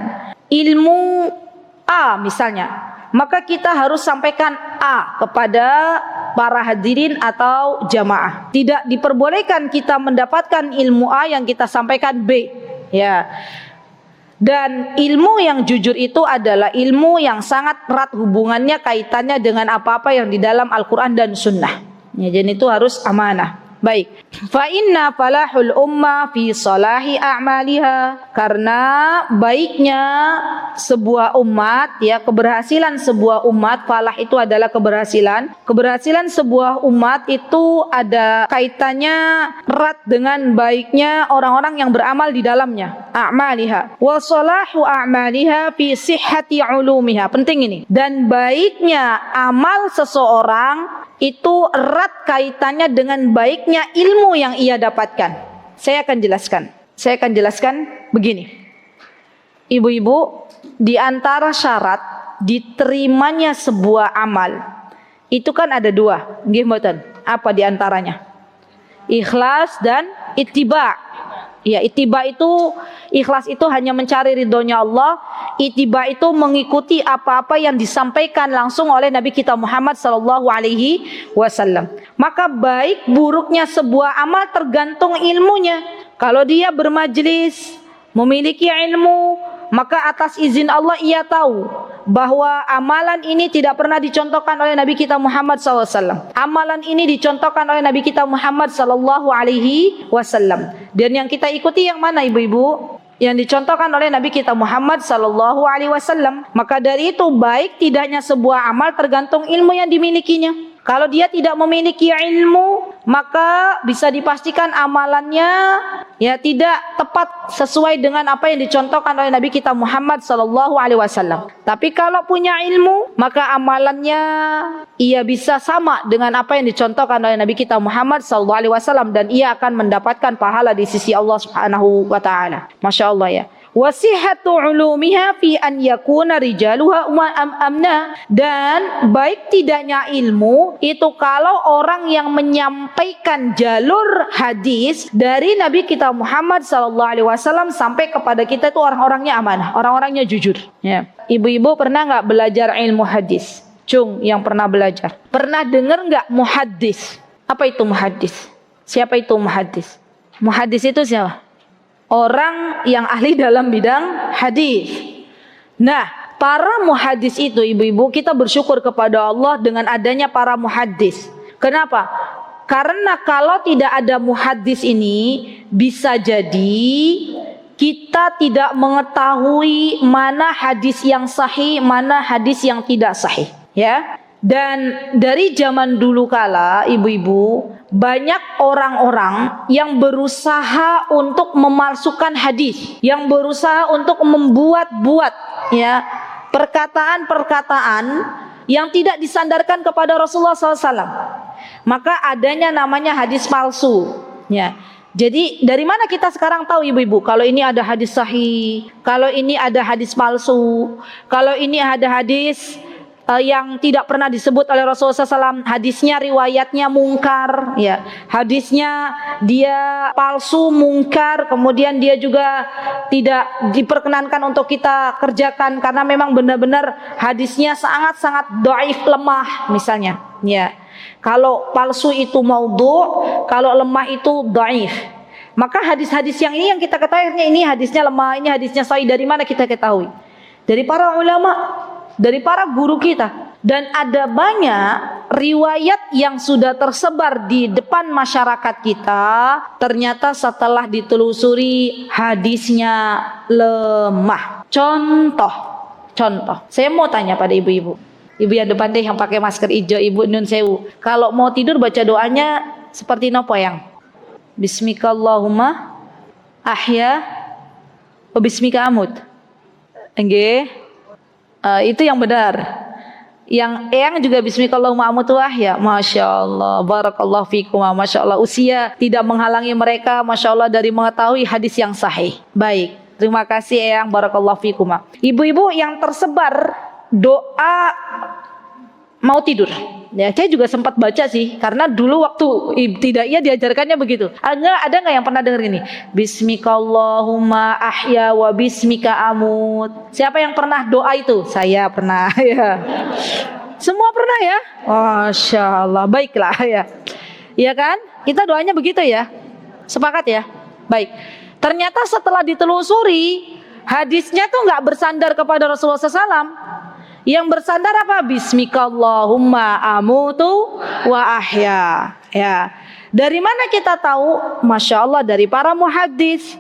S2: ilmu A misalnya, maka kita harus sampaikan A kepada para hadirin atau jamaah. Tidak diperbolehkan kita mendapatkan ilmu A yang kita sampaikan B. Ya. Dan ilmu yang jujur itu adalah ilmu yang sangat erat hubungannya, kaitannya dengan apa-apa yang di dalam Al-Quran dan Sunnah. Ya, jadi itu harus amanah. Baik, fa inna falahul ummah fi salahi a'maliha, karena baiknya sebuah umat, ya, keberhasilan sebuah umat, falah itu adalah keberhasilan sebuah umat itu ada kaitannya erat dengan baiknya orang-orang yang beramal di dalamnya. A'maliha wa salahu a'maliha fi sihhati ulumiha, penting ini. Dan baiknya amal seseorang itu erat kaitannya dengan baiknya ilmu yang ia dapatkan. Saya akan jelaskan begini. Ibu-ibu, di antara syarat diterimanya sebuah amal itu kan ada dua. Nggih mboten? Apa di antaranya? Ikhlas dan ittiba. Ya, ittiba itu, ikhlas itu hanya mencari ridhonya Allah. Ittiba itu mengikuti apa-apa yang disampaikan langsung oleh Nabi kita Muhammad sallallahu alaihi wasallam. Maka baik buruknya sebuah amal tergantung ilmunya. Kalau dia bermajlis, memiliki ilmu, maka atas izin Allah ia tahu bahwa amalan ini tidak pernah dicontohkan oleh Nabi kita Muhammad SAW. Amalan ini dicontohkan oleh Nabi kita Muhammad Sallallahu Alaihi Wasallam. Dan yang kita ikuti yang mana, ibu-ibu? Yang dicontohkan oleh Nabi kita Muhammad Sallallahu Alaihi Wasallam. Maka dari itu baik tidaknya sebuah amal tergantung ilmu yang dimilikinya. Kalau dia tidak memiliki ilmu, maka bisa dipastikan amalannya ya tidak tepat sesuai dengan apa yang dicontohkan oleh Nabi kita Muhammad sallallahu alaihi wasallam. Tapi kalau punya ilmu, maka amalannya ia bisa sama dengan apa yang dicontohkan oleh Nabi kita Muhammad sallallahu alaihi wasallam, dan ia akan mendapatkan pahala di sisi Allah Subhanahu wa taala. Masya Allah ya. Wasihatu ulumiha fi an yakuna rijaluha amna, dan baik tidaknya ilmu itu kalau orang yang menyampaikan jalur hadis dari Nabi kita Muhammad sallallahu alaihi wasallam sampai kepada kita itu orang-orangnya amanah, orang-orangnya jujur. Ya. Ibu-ibu pernah nggak belajar ilmu hadis? Cung yang pernah belajar, pernah dengar nggak muhaddis? Apa itu muhaddis? Siapa itu muhaddis? Muhaddis itu siapa? Orang yang ahli dalam bidang hadis. Nah, para muhaddis itu, ibu-ibu, kita bersyukur kepada Allah dengan adanya para muhaddis. Kenapa? Karena kalau tidak ada muhaddis ini, bisa jadi kita tidak mengetahui mana hadis yang sahih, mana hadis yang tidak sahih, ya. Dan dari zaman dulu kala, ibu-ibu, banyak orang-orang yang berusaha untuk memalsukan hadis, yang berusaha untuk membuat-buat ya perkataan-perkataan yang tidak disandarkan kepada Rasulullah SAW. Maka adanya namanya hadis palsu. Ya. Jadi dari mana kita sekarang tahu, ibu-ibu, kalau ini ada hadis sahih, kalau ini ada hadis palsu, kalau ini ada hadis yang tidak pernah disebut oleh Rasulullah SAW, hadisnya riwayatnya mungkar, ya, hadisnya dia palsu, mungkar, kemudian dia juga tidak diperkenankan untuk kita kerjakan karena memang benar-benar hadisnya sangat-sangat dhaif, lemah misalnya, ya. Kalau palsu itu maudhu', kalau lemah itu dhaif. Maka hadis-hadis yang ini yang kita ketahui ini hadisnya lemah, ini hadisnya sahih, dari mana kita ketahui? Dari para ulama, dari para guru kita. Dan ada banyak riwayat yang sudah tersebar di depan masyarakat kita, ternyata setelah ditelusuri hadisnya lemah. Contoh, saya mau tanya pada ibu-ibu, Ibu yang depan deh yang pakai masker hijau, Ibu Nun Sewu. Kalau mau tidur baca doanya seperti nopo yang Bismikallahumma ahya wa bismika amut. Nggih. Itu yang benar. Yang juga Bismikallahumma amut wa ahya. Masya Allah, barakallahu fikum. Masya Allah, usia tidak menghalangi mereka, Masya Allah, dari mengetahui hadis yang sahih. Baik, terima kasih Eyang, barakallahu fikum. Ibu-ibu yang tersebar doa mau tidur. Ya, saya juga sempat baca sih, karena dulu waktu tidak diajarkannya begitu. Ada nggak yang pernah dengar ini? Bismikallahumma ahya wa bismika amut. Siapa yang pernah doa itu? Saya pernah ya. Semua pernah ya? Masya Allah, baiklah ya. Iya kan? Kita doanya begitu ya. Sepakat ya? Baik. Ternyata setelah ditelusuri, hadisnya tuh nggak bersandar kepada Rasulullah SAW. Yang bersandar apa? Bismikallahumma amutu wa ahya. Ya. Dari mana kita tahu? Masya Allah, dari para muhaddis.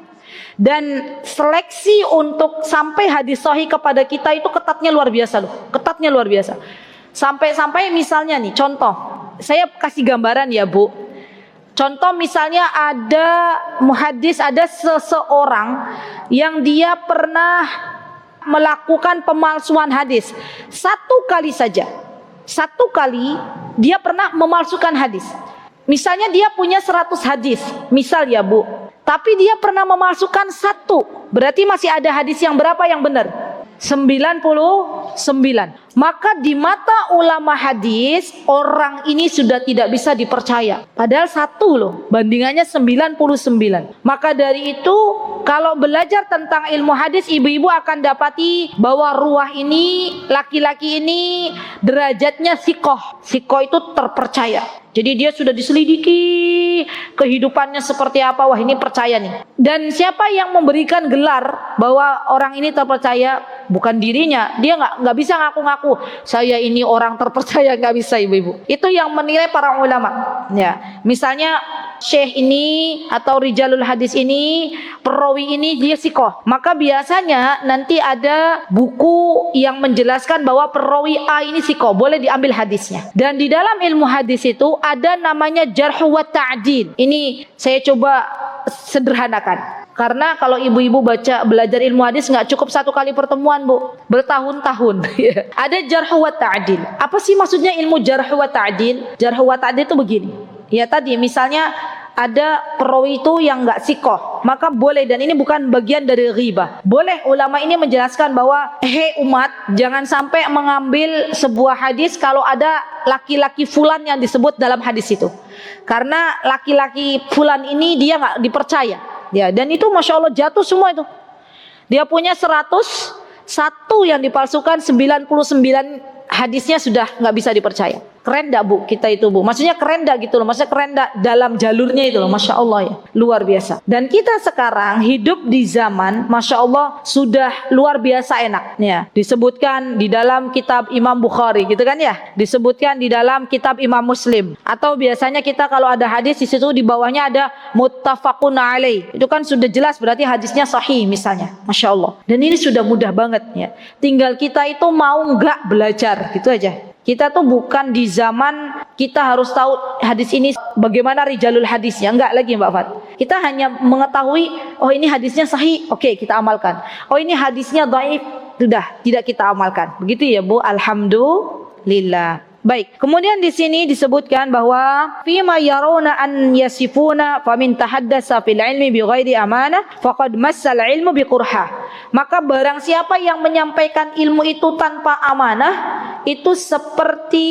S2: Dan seleksi untuk sampai hadis sahih kepada kita itu ketatnya luar biasa loh. Ketatnya luar biasa. Sampai misalnya nih, contoh. Saya kasih gambaran ya Bu. Contoh misalnya ada muhaddis, ada seseorang yang dia pernah melakukan pemalsuan hadis. Satu kali saja. Satu kali dia pernah memalsukan hadis. Misalnya dia punya 100 hadis. Misal ya Bu. Tapi dia pernah memalsukan satu. Berarti masih ada hadis yang berapa yang benar? 99. Maka di mata ulama hadis, orang ini sudah tidak bisa dipercaya. Padahal satu loh, bandingannya 99. Maka dari itu, kalau belajar tentang ilmu hadis, ibu-ibu akan dapati bahwa ruah ini, laki-laki ini derajatnya sikoh. Sikoh itu terpercaya. Jadi dia sudah diselidiki kehidupannya seperti apa. Wah, ini percaya nih. Dan siapa yang memberikan gelar bahwa orang ini terpercaya? Bukan dirinya. Dia nggak bisa ngaku-ngaku saya ini orang terpercaya, nggak bisa ibu-ibu. Itu yang menilai para ulama. Ya, misalnya syekh ini atau rijalul hadis ini, perawi ini dia sikoh. Maka biasanya nanti ada buku yang menjelaskan bahwa perawi A ini sikoh, boleh diambil hadisnya. Dan di dalam ilmu hadis itu ada namanya jarh wa ta'dil. Ini saya coba sederhanakan. Karena kalau ibu-ibu belajar ilmu hadis nggak cukup satu kali pertemuan Bu, bertahun-tahun. Ada jarh wa ta'dil. Apa sih maksudnya ilmu jarh wa ta'dil? Jarh wa ta'dil itu begini. Ya tadi misalnya ada perawi itu yang nggak sikoh, maka boleh, dan ini bukan bagian dari ghibah. Boleh ulama ini menjelaskan bahwa hei umat, jangan sampai mengambil sebuah hadis kalau ada laki-laki fulan yang disebut dalam hadis itu. Karena laki-laki fulan ini dia nggak dipercaya. Ya, dan itu Masya Allah jatuh semua itu. Dia punya 100, satu yang dipalsukan, 99 hadisnya sudah nggak bisa dipercaya. Keren dak Bu kita itu Bu? Maksudnya keren dak gitu loh. Maksudnya keren dak dalam jalurnya itu loh. Masya Allah ya. Luar biasa. Dan kita sekarang hidup di zaman Masya Allah sudah luar biasa enaknya. Disebutkan di dalam kitab Imam Bukhari gitu kan ya. Disebutkan di dalam kitab Imam Muslim. Atau biasanya kita kalau ada hadis di situ di bawahnya ada muttafaqun alaih. Itu kan sudah jelas berarti hadisnya sahih misalnya. Masya Allah. Dan ini sudah mudah banget ya. Tinggal kita itu mau nggak belajar gitu aja. Kita tuh bukan di zaman kita harus tahu hadis ini bagaimana rijalul hadisnya, enggak lagi Mbak Fat. Kita hanya mengetahui oh ini hadisnya sahih, oke kita amalkan. Oh ini hadisnya dhaif, sudah tidak kita amalkan. Begitu ya Bu. Alhamdulillah. Baik, kemudian di sini disebutkan bahwa fima yarawna an yasifuna famin tahaddasa fil ilmi bighairi amanah faqad massal ilmu biqurha. Maka barang siapa yang menyampaikan ilmu itu tanpa amanah, itu seperti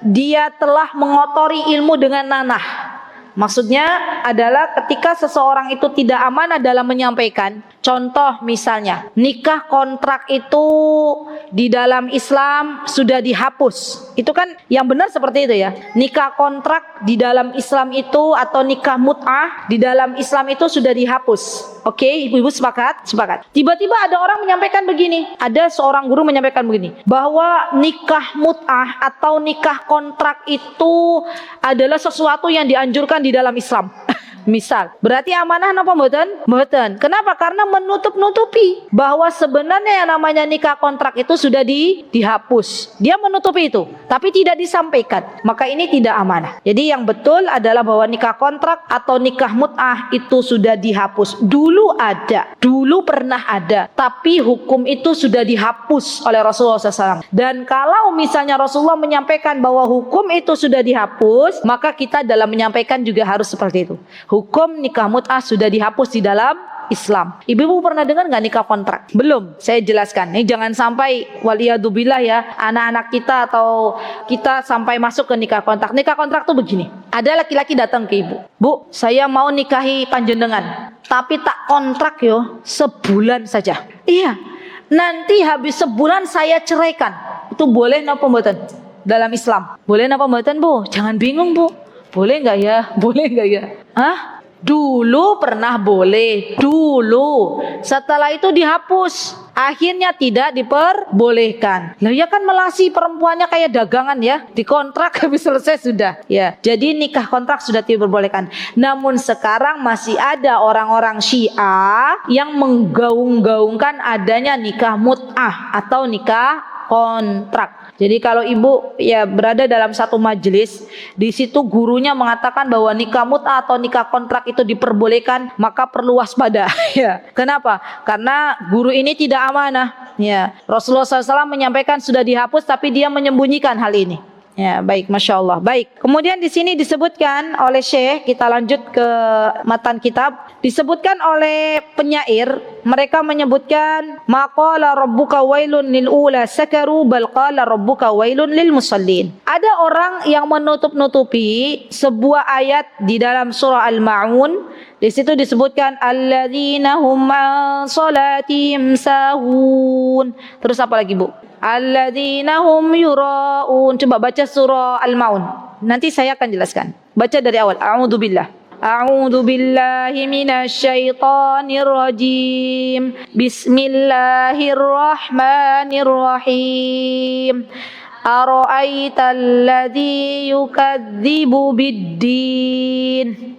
S2: dia telah mengotori ilmu dengan nanah. Maksudnya adalah ketika seseorang itu tidak amanah dalam menyampaikan. Contoh misalnya, nikah kontrak itu di dalam Islam sudah dihapus. Itu kan yang benar seperti itu ya. Nikah kontrak di dalam Islam itu atau nikah mut'ah di dalam Islam itu sudah dihapus. Oke, ibu-ibu sepakat? Sepakat. Tiba-tiba ada orang menyampaikan begini. Ada seorang guru menyampaikan begini. Bahwa nikah mut'ah atau nikah kontrak itu adalah sesuatu yang dianjurkan di dalam Islam. Misal, berarti amanah napa mboten? Mboten. Kenapa? Karena menutup-nutupi bahwa sebenarnya yang namanya nikah kontrak itu sudah dihapus. Dia menutupi itu, tapi tidak disampaikan. Maka ini tidak amanah. Jadi yang betul adalah bahwa nikah kontrak atau nikah mut'ah itu sudah dihapus. Dulu ada, dulu pernah ada, tapi hukum itu sudah dihapus oleh Rasulullah SAW. Dan kalau misalnya Rasulullah menyampaikan bahwa hukum itu sudah dihapus, maka kita dalam menyampaikan juga harus seperti itu. Hukum nikah mut'ah sudah dihapus di dalam Islam. Ibu-ibu pernah dengar nggak nikah kontrak? Belum, saya jelaskan. Ini jangan sampai waliyadzubillah ya, anak-anak kita atau kita sampai masuk ke nikah kontrak. Nikah kontrak tuh begini. Ada laki-laki datang ke ibu. Bu, saya mau nikahi panjenengan, tapi tak kontrak yo, sebulan saja. Iya, nanti habis sebulan saya ceraikan. Itu boleh napa mboten? Dalam Islam. Boleh napa mboten, Bu? Jangan bingung, Bu. Boleh nggak ya? Boleh nggak ya? Hah? Dulu pernah boleh, dulu. Setelah itu dihapus. Akhirnya tidak diperbolehkan. Lah ya kan melasi perempuannya kayak dagangan ya. Dikontrak habis selesai sudah. Ya, jadi nikah kontrak sudah diperbolehkan. Namun sekarang masih ada orang-orang Syiah yang menggaung-gaungkan adanya nikah mut'ah atau nikah kontrak. Jadi kalau ibu ya berada dalam satu majelis, di situ gurunya mengatakan bahwa nikah mut'ah atau nikah kontrak itu diperbolehkan, maka perlu waspada. Ya, kenapa? Karena guru ini tidak amanah. Ya, Rasulullah SAW menyampaikan sudah dihapus, tapi dia menyembunyikan hal ini. Ya, baik, masya Allah. Baik. Kemudian di sini disebutkan oleh Syekh, kita lanjut ke matan kitab. Disebutkan oleh penyair, mereka menyebutkan maqala rabbuka wailun lil ula sakaru bal qala rabbuka wailun lil musallin. Ada orang yang menutup-nutupi sebuah ayat di dalam surah Al-Ma'un. Di situ disebutkan alladzina hum an salatihim sahun. Terus apa lagi, Bu? Alladzina hum yura'un. Coba baca surah Al-Ma'un. Nanti saya akan jelaskan. Baca dari awal. A'udzubillah. A'udzu billahi minasy syaithanir rajim. Bismillahirrahmanirrahim. Ara'aital ladzi yukadzibu biddin.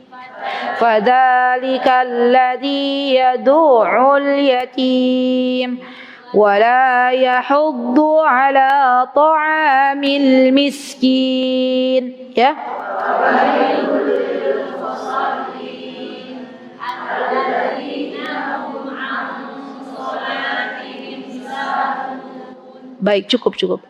S2: Fadzalika alladzi yad'ul yatim wa la yahuddu ala ta'amil miskin. Ya. Baik, cukup.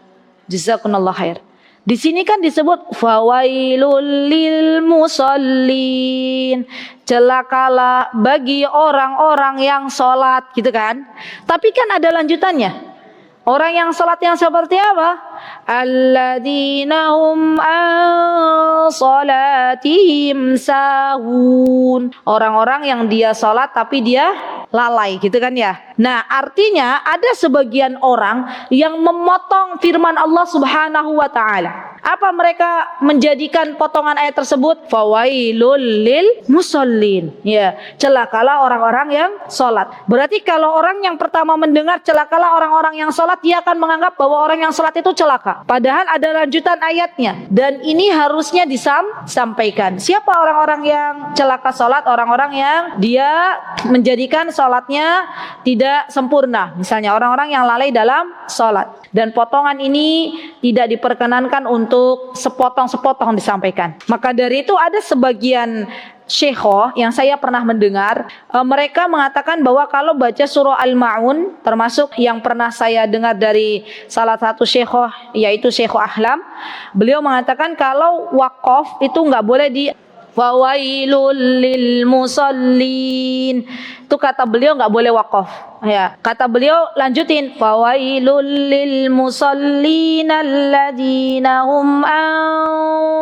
S2: Jazakumullah khair. Di sini kan disebut fawailul lil musallin. Celakalah bagi orang-orang yang sholat, gitu kan? Tapi kan ada lanjutannya. Orang yang sholat yang seperti apa? Alladzina hum an sholatihim sahun. Orang-orang yang dia sholat tapi dia lalai, gitu kan ya. Nah, artinya ada sebagian orang yang memotong firman Allah Subhanahu wa taala. Apa mereka menjadikan potongan ayat tersebut? Fawailul lil musallin. Ya, celakalah orang-orang yang sholat. Berarti kalau orang yang pertama mendengar celakalah orang-orang yang sholat, dia akan menganggap bahwa orang yang sholat itu celaka. Padahal ada lanjutan ayatnya. Dan ini harusnya disampaikan. Siapa orang-orang yang celaka sholat? Orang-orang yang dia menjadikan sholatnya tidak sempurna. Misalnya orang-orang yang lalai dalam sholat. Dan potongan ini tidak diperkenankan untuk sepotong-sepotong disampaikan. Maka dari itu ada sebagian syekhoh yang saya pernah mendengar, mereka mengatakan bahwa kalau baca surah Al-Ma'un, termasuk yang pernah saya dengar dari salah satu syekhoh, yaitu Syekh Ahlam, beliau mengatakan kalau wakaf itu nggak boleh di fawailul lil musallin. Itu kata beliau nggak boleh wakaf. Ya, kata beliau lanjutin fawailul lil musallin alladzina hum an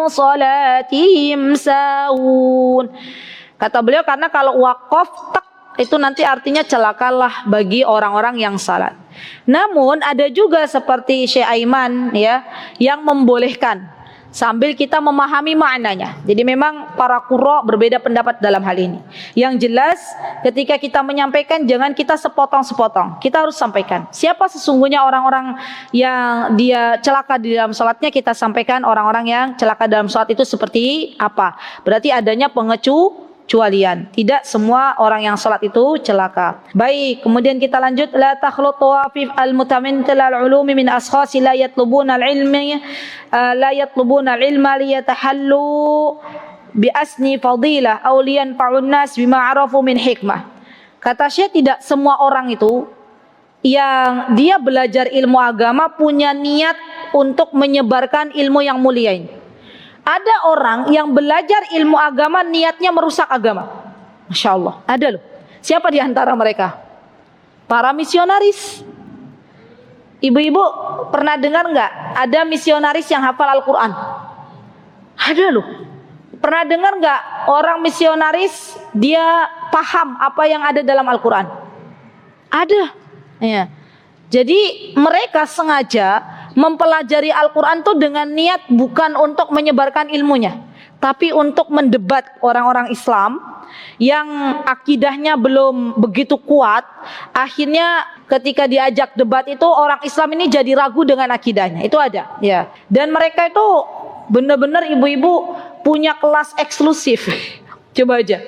S2: salatihim sahun. Kata beliau karena kalau wakaf tak itu nanti artinya celakalah bagi orang-orang yang salat. Namun ada juga seperti Syekh Aiman ya yang membolehkan sambil kita memahami maknanya. Jadi memang para qurra berbeda pendapat dalam hal ini. Yang jelas ketika kita menyampaikan jangan kita sepotong-sepotong. Kita harus sampaikan siapa sesungguhnya orang-orang yang dia celaka di dalam salatnya, kita sampaikan orang-orang yang celaka dalam salat itu seperti apa. Berarti adanya pengecualian. pengecualian. Tidak semua orang yang salat itu celaka. Baik, kemudian kita lanjut, la takhlut tawafif al-mutamintil al-ulumi min ashkhasi la yatlubuna al-ilma liyatahallu bi asni fadilah aw liyanfa'un nas bima arafu min hikmah. Kata Syekh, tidak semua orang itu yang dia belajar ilmu agama punya niat untuk menyebarkan ilmu yang mulia ini. Ada orang yang belajar ilmu agama niatnya merusak agama. Masya Allah, ada loh. Siapa di antara mereka? Para misionaris. Ibu-ibu pernah dengar nggak ada misionaris yang hafal Al-Quran? Ada loh. Pernah dengar nggak orang misionaris dia paham apa yang ada dalam Al-Quran? Ada. Ya. Jadi mereka sengaja mempelajari Al-Quran tuh dengan niat bukan untuk menyebarkan ilmunya, tapi untuk mendebat orang-orang Islam yang akidahnya belum begitu kuat. Akhirnya ketika diajak debat itu orang Islam ini jadi ragu dengan akidahnya. Itu ada, ya. Dan mereka itu benar-benar ibu-ibu punya kelas eksklusif. Coba aja.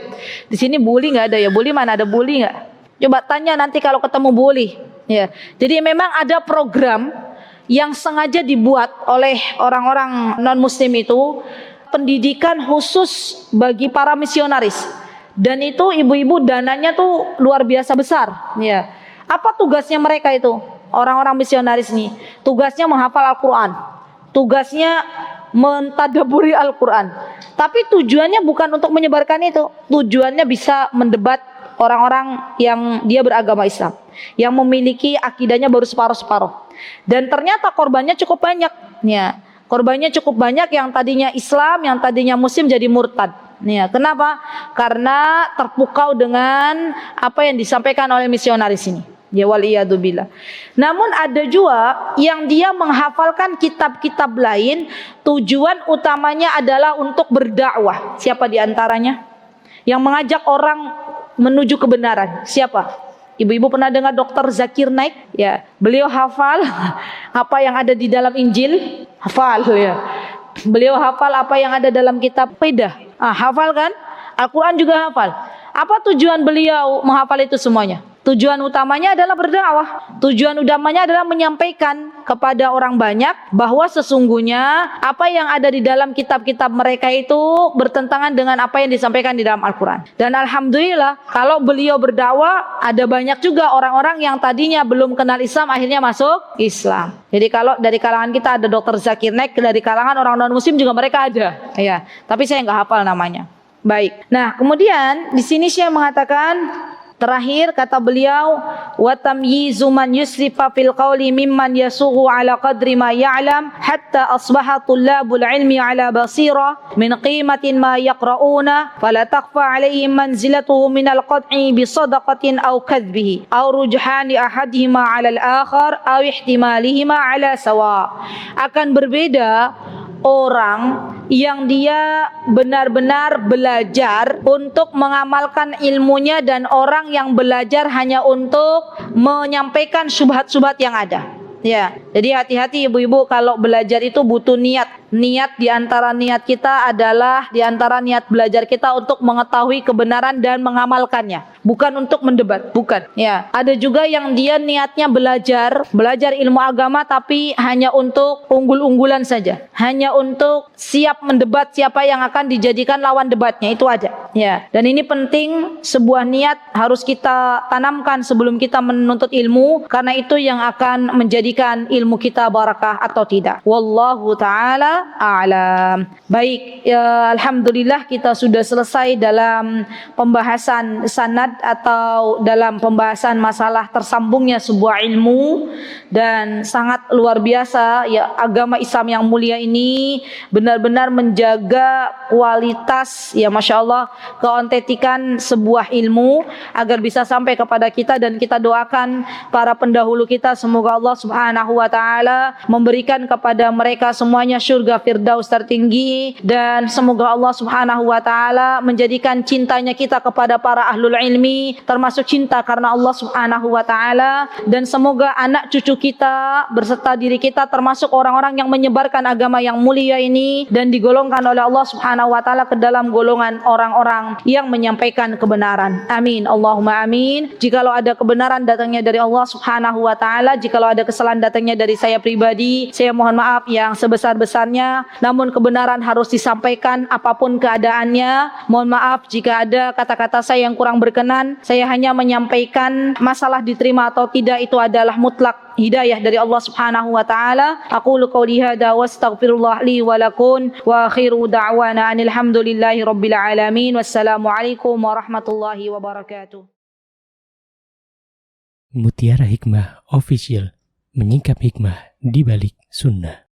S2: Di sini bully nggak ada ya? Bully mana ada bully nggak? Coba tanya nanti kalau ketemu bully. Ya. Jadi memang ada program yang sengaja dibuat oleh orang-orang non-muslim itu, pendidikan khusus bagi para misionaris. Dan itu ibu-ibu dananya tuh luar biasa besar. Ya. Apa tugasnya mereka itu? Orang-orang misionaris ini tugasnya menghafal Al-Quran, tugasnya mentadaburi Al-Quran. Tapi tujuannya bukan untuk menyebarkan itu. Tujuannya bisa mendebat orang-orang yang dia beragama Islam, yang memiliki akidahnya baru separuh-separuh. Dan ternyata korbannya cukup banyak. Ya, korbannya cukup banyak yang tadinya Islam, yang tadinya Muslim jadi murtad. Ya, kenapa? Karena terpukau dengan apa yang disampaikan oleh misionaris ini. Ya, waliyadzubillah. Namun ada juga yang dia menghafalkan kitab-kitab lain, tujuan utamanya adalah untuk berdakwah. Siapa di antaranya? Yang mengajak orang menuju kebenaran. Siapa? Ibu-ibu pernah dengar Dr. Zakir Naik? Ya, beliau hafal apa yang ada di dalam Injil, hafal ya. Beliau hafal apa yang ada dalam kitab Pedah. Hafal kan? Al-Quran juga hafal. Apa tujuan beliau menghafal itu semuanya? Tujuan utamanya adalah berdakwah. Tujuan utamanya adalah menyampaikan kepada orang banyak bahwa sesungguhnya apa yang ada di dalam kitab-kitab mereka itu bertentangan dengan apa yang disampaikan di dalam Al-Quran. Dan alhamdulillah kalau beliau berdakwah, ada banyak juga orang-orang yang tadinya belum kenal Islam akhirnya masuk Islam. Jadi kalau dari kalangan kita ada Dr. Zakir Naik, dari kalangan orang non-muslim juga mereka ada. Ya, tapi saya nggak hafal namanya. Baik. Nah, kemudian di sini Syekh mengatakan, terakhir kata beliau, wa tamyizu man yusrifa fil qawli mimman yasughu ala qadri ma ya'lam hatta asbaha tullabul ilmi ala basira min qimatin ma yaqra'una fala takhfa alaihim manzilatuhu min al-qad'i bi sadaqatin aw kadhbihi aw rujhani ahadihima ala al-akhar aw ihtimalihima ala sawa. Akan berbeda orang yang dia benar-benar belajar untuk mengamalkan ilmunya dan orang yang belajar hanya untuk menyampaikan syubhat-syubhat yang ada. Ya, jadi hati-hati ibu-ibu kalau belajar itu butuh niat. Niat di antara niat kita adalah di antara niat belajar kita untuk mengetahui kebenaran dan mengamalkannya, bukan untuk mendebat, bukan. Ya, ada juga yang dia niatnya belajar ilmu agama tapi hanya untuk unggul-unggulan saja, hanya untuk siap mendebat siapa yang akan dijadikan lawan debatnya, itu aja. Ya, dan ini penting, sebuah niat harus kita tanamkan sebelum kita menuntut ilmu, karena itu yang akan menjadikan ilmu kita barakah atau tidak. Wallahu ta'ala a'lam. Baik, ya, alhamdulillah kita sudah selesai dalam pembahasan sanad atau dalam pembahasan masalah tersambungnya sebuah ilmu, dan sangat luar biasa ya, agama Islam yang mulia ini benar-benar menjaga kualitas ya, Masya Allah, keautentikan sebuah ilmu agar bisa sampai kepada kita, dan kita doakan para pendahulu kita semoga Allah Subhanahu wa taala memberikan kepada mereka semuanya surga firdaus tertinggi, dan semoga Allah Subhanahu wa taala menjadikan cintanya kita kepada para ahlul ilmi termasuk cinta karena Allah Subhanahu wa taala, dan semoga anak cucu kita berserta diri kita termasuk orang-orang yang menyebarkan agama yang mulia ini dan digolongkan oleh Allah Subhanahu wa taala ke dalam golongan orang-orang yang menyampaikan kebenaran. Amin. Allahumma amin. Jikalau ada kebenaran datangnya dari Allah Subhanahu wa taala, jikalau ada kesalahan datangnya dari saya pribadi, saya mohon maaf yang sebesar-besarnya. Namun kebenaran harus disampaikan apapun keadaannya. Mohon maaf jika ada kata-kata saya yang kurang berkenan. Saya hanya menyampaikan masalah diterima atau tidak itu adalah mutlak hidayah dari Allah Subhanahu wa taala. Aqulu qouli hadza wa astaghfirullah li wa lakum wa akhiru da'wana anil hamdulillahi rabbil alamin. Wassalamualaikum warahmatullahi wabarakatuh.
S1: Mutiara Hikmah Official, menyingkap hikmah di balik sunnah.